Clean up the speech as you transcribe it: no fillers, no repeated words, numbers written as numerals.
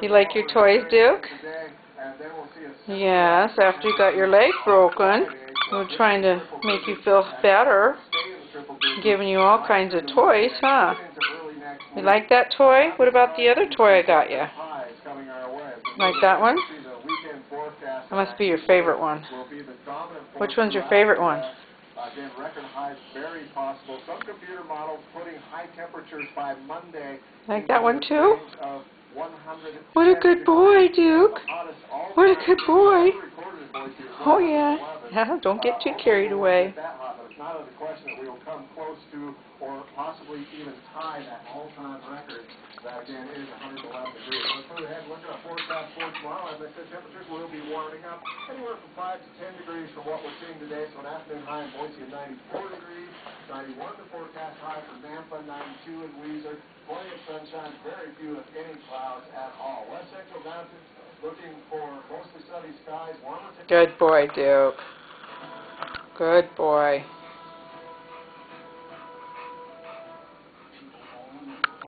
You like your toys, Duke? Yes, after you got your leg broken, we're trying to make you feel better. Giving you all kinds of toys, huh? You like that toy? What about the other toy I got you? Like that one? That must be your favorite one. Which one's your favorite one? Again, record highs very possible. Some computer models putting high temperatures by Monday. Like that one too? What a good boy, Duke. What a good boy. Oh yeah. Yeah, don't get too carried away. It's not out of the question that we will come close to or possibly even tie that all-time record. That again is 111 degrees. Let's move ahead and look at our forecast for tomorrow. As I said, temperatures will be warming up anywhere from 5 to 10 degrees from what we're seeing today. So an afternoon high in Boise of 94 degrees, 91 the forecast high for Nampa, 92 in Weiser. Plenty of sunshine, very few if any clouds at all. West Central Mountains looking for mostly sunny skies. Good boy, Duke. Good boy.